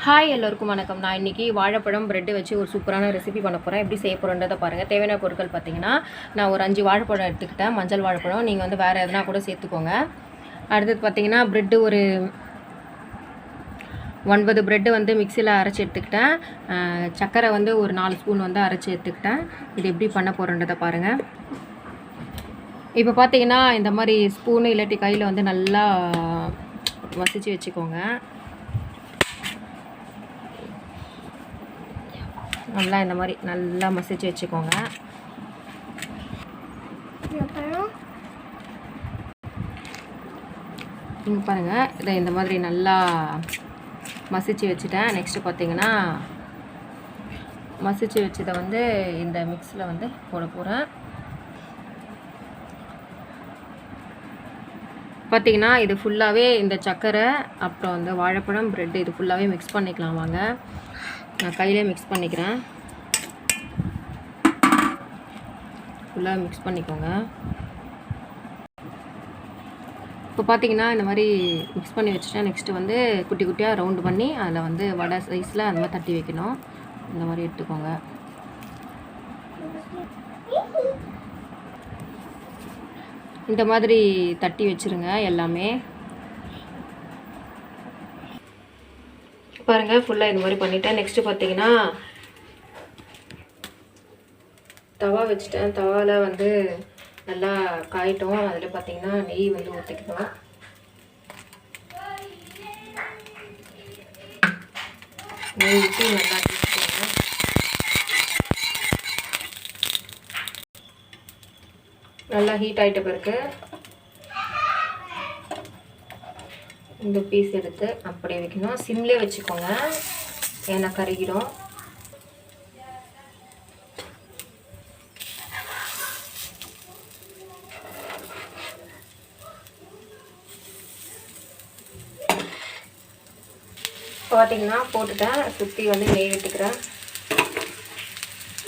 Hi எல்லோருக்கும் வணக்கம். நான் இன்றைக்கி வாழைப்பழம் ப்ரெட்டு வச்சு ஒரு சூப்பரான ரெசிபி பண்ண போகிறேன். எப்படி செய்ய போகிறேன்றதை பாருங்கள். தேவையான பொருட்கள் பார்த்திங்கன்னா, நான் ஒரு 5 வாழைப்பழம் எடுத்துக்கிட்டேன். மஞ்சள் வாழைப்பழம். நீங்கள் வந்து வேறு எதனா கூட சேர்த்துக்கோங்க. அடுத்தது பார்த்திங்கன்னா, ப்ரெட்டு ஒரு 9 ப்ரெட்டு வந்து மிக்சியில் அரைச்சி எடுத்துக்கிட்டேன். சர்க்கரை வந்து ஒரு 4 ஸ்பூன் வந்து அரைச்சி எடுத்துக்கிட்டேன். இது எப்படி பண்ண போகிறேன்றதை பாருங்கள். இப்போ பார்த்திங்கன்னா, இந்த மாதிரி ஸ்பூனு இல்லாட்டி கையில் வந்து நல்லா மசிச்சு வச்சுக்கோங்க. நல்லா இந்த மாதிரி நல்லா மசிச்சு வச்சுக்கோங்க. இங்கே பாருங்கள், இதை இந்த மாதிரி நல்லா மசிச்சு வச்சுட்டேன். நெக்ஸ்ட்டு பார்த்தீங்கன்னா, மசிச்சு வச்சதை வந்து இந்த மிக்ஸில் வந்து போட போகிறேன். பார்த்திங்கன்னா, இது ஃபுல்லாகவே இந்த சர்க்கரை அப்புறம் வந்து வாழைப்பழம் ப்ரெட்டு இது ஃபுல்லாகவே மிக்ஸ் பண்ணிக்கலாம். வாங்க, நான் கையிலே மிக்ஸ் பண்ணிக்கிறேன். ஃபுல்லாக மிக்ஸ் பண்ணிக்கோங்க. இப்போ பார்த்தீங்கன்னா, இந்த மாதிரி மிக்ஸ் பண்ணி வச்சுட்டேன். நெக்ஸ்ட்டு வந்து குட்டி குட்டியாக ரவுண்டு பண்ணி அதில் வந்து வடை சைஸில் அந்த மாதிரி தட்டி வைக்கணும். இந்த மாதிரி எடுத்துக்கோங்க. இந்த மாதிரி தட்டி வச்சுருங்க எல்லாமே. பாருங்கள், ஃபுல்லாக இந்த மாதிரி பண்ணிவிட்டேன். நெக்ஸ்ட்டு பார்த்தீங்கன்னா, தவா வச்சுட்டேன். தவாவில் வந்து நல்லா காயிட்டோம். அதில் பார்த்தீங்கன்னா நெய் வந்து ஊற்றிக்கணும். நெய் ஊற்றி நல்லா வச்சுக்கோங்க. நல்லா ஹீட் ஆகிட்ட பிறகு இந்த பீஸ் எடுத்து அப்படியே வைக்கணும். சிம்லே வச்சுக்கோங்க, ஏன்னா கருகிடும். பார்த்தீங்கன்னா போட்டுட்டேன். சுற்றி வந்து நெய் விட்டுக்கிறேன்.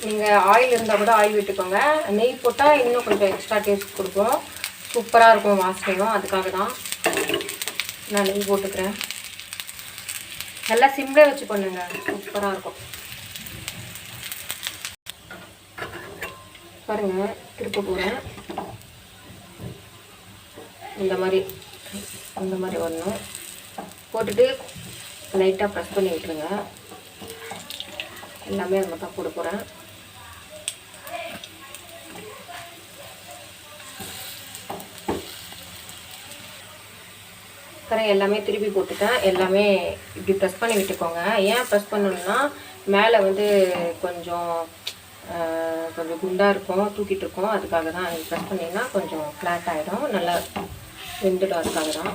நீங்கள் ஆயில் இருந்தால் கூட ஆயில் விட்டுக்கோங்க. நெய் போட்டால் இன்னும் கொஞ்சம் எக்ஸ்ட்ரா டேஸ்ட் கொடுக்கும், சூப்பராக இருக்கும் வாசனையும். அதுக்காக தான் நான் நெய் போட்டுக்கிறேன். நல்லா சிம்லே வச்சு பண்ணுங்க, சூப்பராக இருக்கும். பாருங்கள், திருப்ப போகிறேன். இந்த மாதிரி வரணும். போட்டுட்டு லைட்டாக ப்ரெஸ் பண்ணி விட்டுருங்க. எல்லாமே அது மட்டும் போட போகிறேன். எல்லாமே திருப்பி போட்டுட்டேன். எல்லாமே இப்படி ப்ரெஸ் பண்ணி விட்டுக்கோங்க. ஏன் ப்ரெஸ் பண்ணணும்னா, மேலே வந்து கொஞ்சம் குண்டாக இருக்கும், தூக்கிட்டு இருக்கும். அதுக்காக தான் ப்ரெஸ் பண்ணிங்கன்னா கொஞ்சம் ஃப்ளாட் ஆகிடும், நல்லா வெந்துடும். அதுக்காக தான்.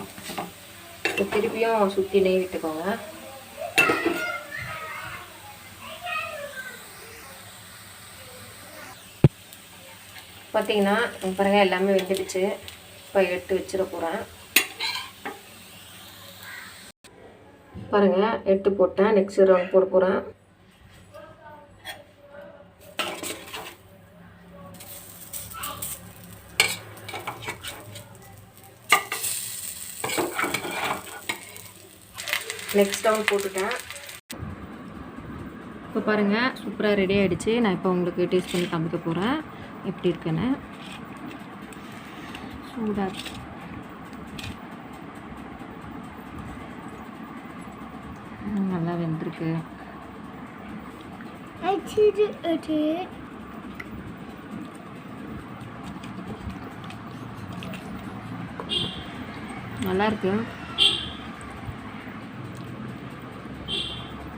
திருப்பியும் சுற்றி நெய் விட்டுக்கோங்க. பார்த்தீங்கன்னா பாருங்கள், எல்லாமே வெந்துடுச்சு. இப்போ எடுத்து வச்சிட போகிறேன். பாருங்கள், எடுத்து போட்டேன். நெக்ஸ்ட் ரவுண்ட் போட போகிறேன். நெக்ஸ்ட் ரவுண்ட் போட்டுட்டேன். இப்போ பாருங்கள், சூப்பராக ரெடி ஆகிடுச்சு. நான் இப்போ உங்களுக்கு டேஸ்ட் பண்ணி காமிக்க போகிறேன் எப்படி இருக்குன்னு. சூடாக நல்லா வெந்திருக்கு. நல்லா இருக்கு,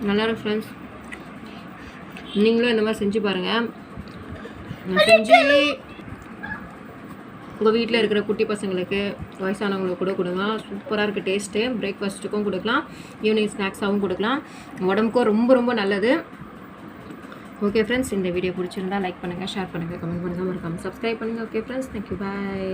நல்லாயிருக்கு ஃப்ரெண்ட்ஸ். நீங்களும் இந்த மாதிரி செஞ்சு பாருங்கள். செஞ்சு உங்கள் வீட்டில் இருக்கிற குட்டி பசங்களுக்கு, வயசானவங்களுக்கு கூட கொடுங்க. சூப்பராக இருக்குது டேஸ்ட்டு. பிரேக்ஃபாஸ்ட்டுக்கும் கொடுக்கலாம், ஈவினிங் ஸ்நாக்ஸாகவும் கொடுக்கலாம். உடம்புக்கும் ரொம்ப ரொம்ப நல்லது. ஓகே ஃப்ரெண்ட்ஸ், இந்த வீடியோ பிடிச்சிருந்தா லைக் பண்ணுங்கள், ஷேர் பண்ணுங்கள், கமெண்ட் பண்ணுங்கள், மறக்காமல் சப்ஸ்கிரைப் பண்ணுங்கள். ஓகே ஃப்ரெண்ட்ஸ், தேங்க்யூ, பாய்.